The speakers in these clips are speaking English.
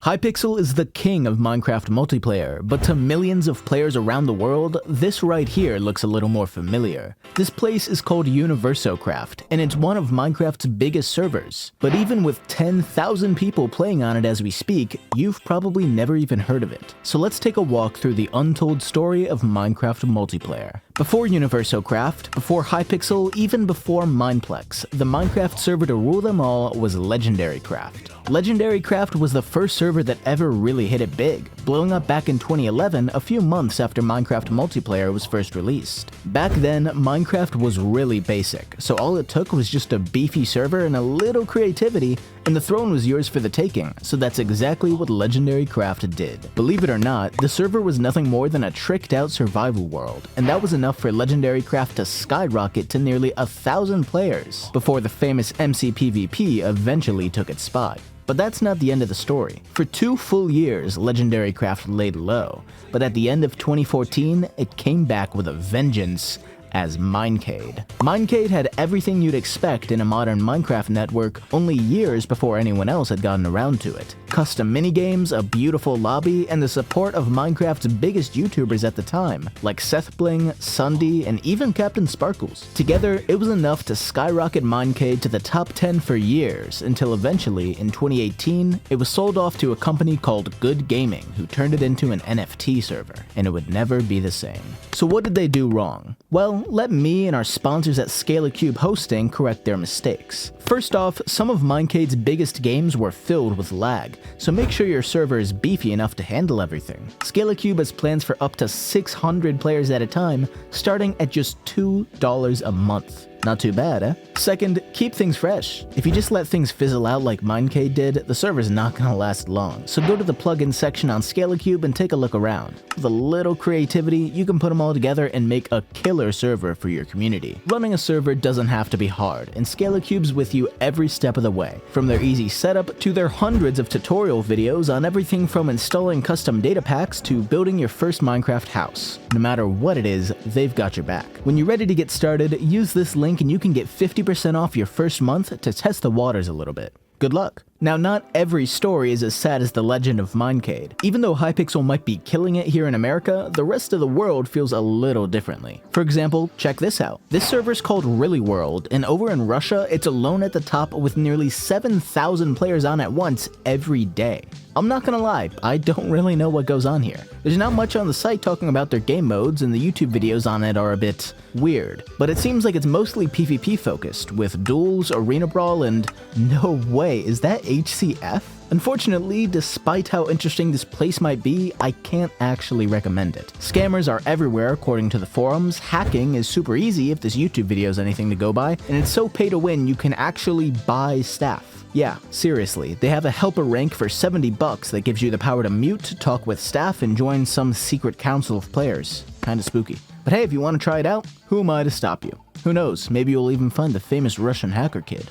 Hypixel is the king of Minecraft multiplayer, but to millions of players around the world, this right here looks a little more familiar. This place is called UniversoCraft, and it's one of Minecraft's biggest servers. But even with 10,000 people playing on it as we speak, you've probably never even heard of it. So let's take a walk through the untold story of Minecraft multiplayer. Before UniversoCraft, before Hypixel, even before Mineplex, the Minecraft server to rule them all was LegendaryCraft. LegendaryCraft was the first server that ever really hit it big, blowing up back in 2011, a few months after Minecraft multiplayer was first released. Back then, Minecraft was really basic, so all it took was just a beefy server and a little creativity, and the throne was yours for the taking, so that's exactly what LegendaryCraft did. Believe it or not, the server was nothing more than a tricked out survival world, and that was enough for LegendaryCraft to skyrocket to nearly 1,000 players, before the famous mcb.yt eventually took its spot. But that's not the end of the story. For 2 full years, LegendaryCraft laid low, but at the end of 2014, it came back with a vengeance as Minecade. Minecade had everything you'd expect in a modern Minecraft network only years before anyone else had gotten around to it. Custom minigames, a beautiful lobby, and the support of Minecraft's biggest YouTubers at the time, like SethBling, Sundy, and even Captain Sparkles. Together, it was enough to skyrocket Minecade to the top 10 for years, until eventually, in 2018, it was sold off to a company called Good Gaming, who turned it into an NFT server, and it would never be the same. So what did they do wrong? Well, let me and our sponsors at Scalacube Hosting correct their mistakes. First off, some of Minecade's biggest games were filled with lag, so make sure your server is beefy enough to handle everything. Scalacube has plans for up to 600 players at a time, starting at just $2 a month. Not too bad, eh? Second, keep things fresh. If you just let things fizzle out like Minecade did, the server's not gonna last long, so go to the plugin section on Scalacube and take a look around. With a little creativity, you can put them all together and make a killer server for your community. Running a server doesn't have to be hard, and Scalacube's with you every step of the way, from their easy setup to their hundreds of tutorial videos on everything from installing custom data packs to building your first Minecraft house. No matter what it is, they've got your back. When you're ready to get started, use this link and you can get 50% off your first month to test the waters a little bit. Good luck! Now, not every story is as sad as the legend of Minecade. Even though Hypixel might be killing it here in America, the rest of the world feels a little differently. For example, check this out. This server's called Really World, and over in Russia, it's alone at the top with nearly 7,000 players on at once every day. I'm not gonna lie, I don't really know what goes on here. There's not much on the site talking about their game modes, and the YouTube videos on it are a bit weird. But it seems like it's mostly PvP focused, with duels, arena brawl, and no way, is that HCF? Unfortunately, despite how interesting this place might be, I can't actually recommend it. Scammers are everywhere according to the forums, hacking is super easy if this YouTube video is anything to go by, and it's so pay to win you can actually buy staff. Yeah, seriously, they have a helper rank for $70 that gives you the power to mute, talk with staff, and join some secret council of players. Kinda spooky. But hey, if you want to try it out, who am I to stop you? Who knows, maybe you'll even find the famous Russian hacker kid.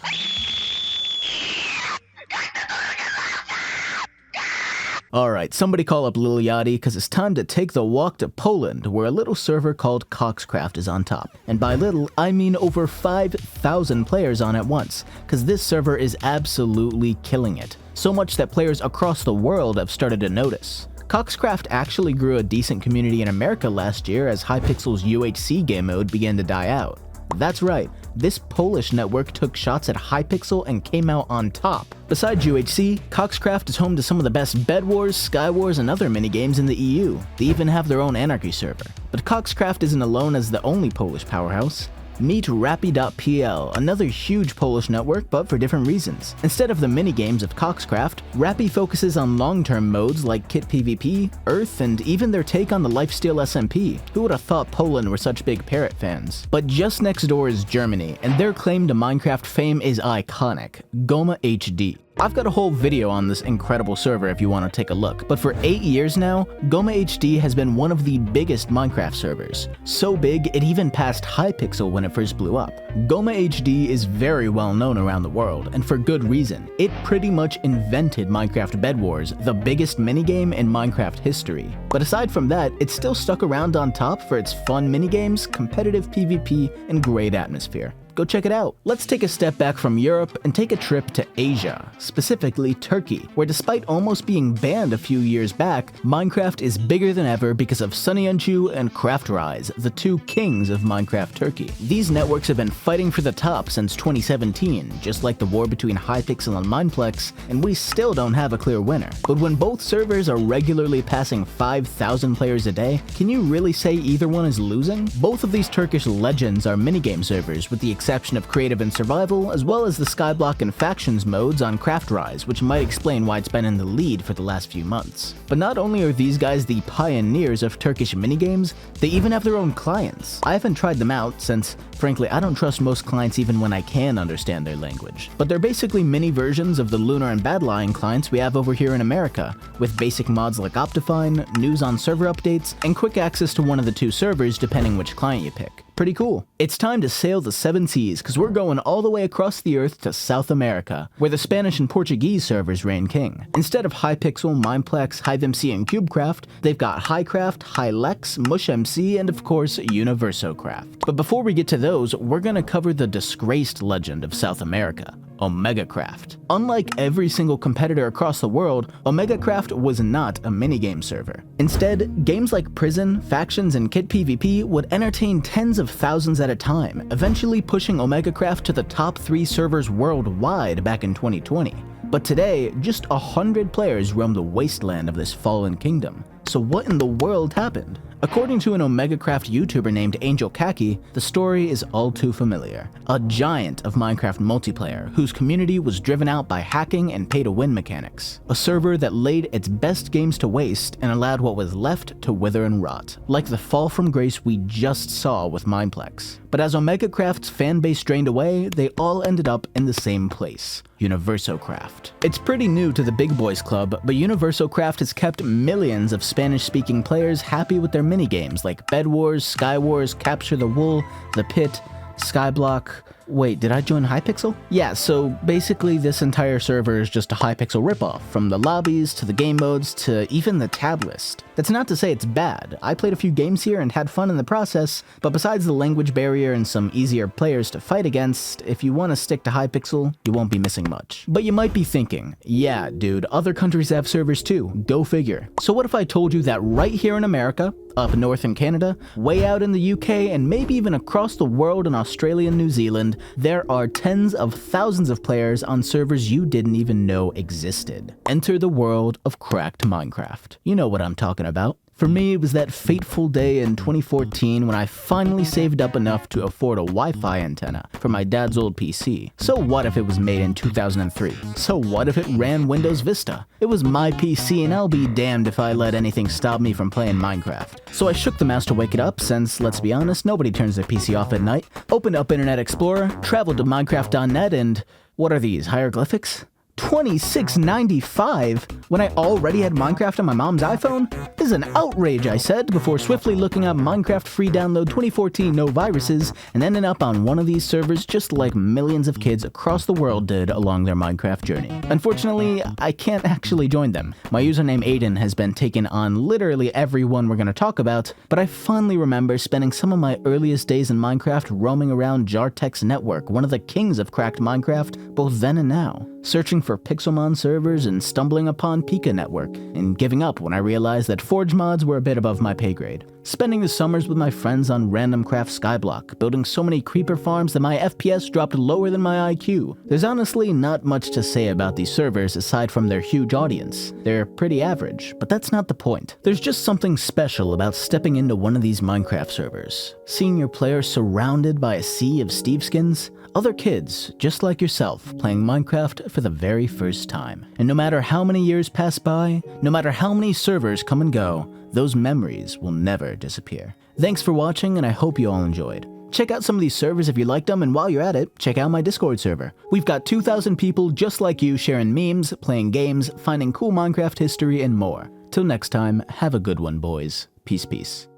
Alright, somebody call up Lil Yachty, because it's time to take the walk to Poland, where a little server called Coxcraft is on top. And by little, I mean over 5,000 players on at once, because this server is absolutely killing it. So much that players across the world have started to notice. Coxcraft actually grew a decent community in America last year as Hypixel's UHC game mode began to die out. That's right, this Polish network took shots at Hypixel and came out on top. Besides UHC, Coxcraft is home to some of the best Bed Wars, Sky Wars, and other minigames in the EU. They even have their own Anarchy server. But Coxcraft isn't alone as the only Polish powerhouse. Meet Rappy.pl, another huge Polish network, but for different reasons. Instead of the minigames of Coxcraft, Rappy focuses on long-term modes like Kit PvP, Earth, and even their take on the Lifesteal SMP. Who would have thought Poland were such big Parrot fans? But just next door is Germany, and their claim to Minecraft fame is iconic, Goma HD. I've got a whole video on this incredible server if you want to take a look, but for 8 years now, Goma HD has been one of the biggest Minecraft servers. So big, it even passed Hypixel when it first blew up. Goma HD is very well known around the world, and for good reason. It pretty much invented Minecraft Bed Wars, the biggest minigame in Minecraft history. But aside from that, it's still stuck around on top for its fun minigames, competitive PvP, and great atmosphere. Go check it out. Let's take a step back from Europe and take a trip to Asia, specifically Turkey, where despite almost being banned a few years back, Minecraft is bigger than ever because of Sunnyunchu and CraftRise, the two kings of Minecraft Turkey. These networks have been fighting for the top since 2017, just like the war between Hypixel and Mineplex, and we still don't have a clear winner. But when both servers are regularly passing 5,000 players a day, can you really say either one is losing? Both of these Turkish legends are minigame servers, with the exception of creative and survival, as well as the skyblock and factions modes on CraftRise, which might explain why it's been in the lead for the last few months. But not only are these guys the pioneers of Turkish minigames, they even have their own clients. I haven't tried them out since, frankly, I don't trust most clients even when I can understand their language. But they're basically mini versions of the Lunar and Bad Lion clients we have over here in America, with basic mods like Optifine, news on server updates, and quick access to one of the two servers depending which client you pick. Pretty cool. It's time to sail the 7 seas, because we're going all the way across the earth to South America, where the Spanish and Portuguese servers reign king. Instead of Hypixel, Mineplex, HiveMC, and CubeCraft, they've got HiCraft, HiLex, MushMC, and of course, UniversoCraft. But before we get to those, we're gonna cover the disgraced legend of South America, OmegaCraft. Unlike every single competitor across the world, OmegaCraft was not a minigame server. Instead, games like Prison, Factions, and Kit PvP would entertain tens of thousands at a time, eventually pushing OmegaCraft to the top 3 servers worldwide back in 2020. But today, just 100 players roam the wasteland of this fallen kingdom. So what in the world happened? According to an OmegaCraft YouTuber named Angel Kaki, the story is all too familiar. A giant of Minecraft multiplayer whose community was driven out by hacking and pay-to-win mechanics. A server that laid its best games to waste and allowed what was left to wither and rot, like the fall from grace we just saw with Mineplex. But as OmegaCraft's fanbase drained away, they all ended up in the same place. UniversoCraft. It's pretty new to the big boys club, but UniversoCraft has kept millions of Spanish-speaking players happy with their minigames like Bed Wars, Sky Wars, Capture the Wool, The Pit, Skyblock. Wait, did I join Hypixel? Yeah, so basically this entire server is just a Hypixel ripoff, from the lobbies to the game modes to even the tab list. That's not to say it's bad. I played a few games here and had fun in the process, but besides the language barrier and some easier players to fight against, if you want to stick to Hypixel, you won't be missing much. But you might be thinking, yeah, dude, other countries have servers too, go figure. So what if I told you that right here in America, up north in Canada, way out in the UK, and maybe even across the world in Australia and New Zealand, there are tens of thousands of players on servers you didn't even know existed. Enter the world of cracked Minecraft. You know what I'm talking about. For me, it was that fateful day in 2014 when I finally saved up enough to afford a Wi-Fi antenna for my dad's old PC. So what if it was made in 2003? So what if it ran Windows Vista? It was my PC and I'll be damned if I let anything stop me from playing Minecraft. So I shook the mouse to wake it up since, let's be honest, nobody turns their PC off at night, opened up Internet Explorer, traveled to Minecraft.net, and what are these, hieroglyphics? $26.95 when I already had Minecraft on my mom's iPhone? This is an outrage, I said, before swiftly looking up Minecraft free download 2014 no viruses and ending up on one of these servers just like millions of kids across the world did along their Minecraft journey. Unfortunately, I can't actually join them. My username Aiden has been taken on literally every one we're going to talk about, but I fondly remember spending some of my earliest days in Minecraft roaming around Jartek's network, one of the kings of cracked Minecraft, both then and now, searching for Pixelmon servers and stumbling upon Pika Network, and giving up when I realized that Forge mods were a bit above my pay grade. Spending the summers with my friends on Random Craft Skyblock, building so many creeper farms that my FPS dropped lower than my IQ. There's honestly not much to say about these servers aside from their huge audience. They're pretty average, but that's not the point. There's just something special about stepping into one of these Minecraft servers, seeing your players surrounded by a sea of Steveskins, other kids, just like yourself, playing Minecraft for the very first time. And no matter how many years pass by, no matter how many servers come and go, those memories will never disappear. Thanks for watching, and I hope you all enjoyed. Check out some of these servers if you liked them, and while you're at it, check out my Discord server. We've got 2,000 people just like you sharing memes, playing games, finding cool Minecraft history, and more. Till next time, have a good one, boys. Peace, peace.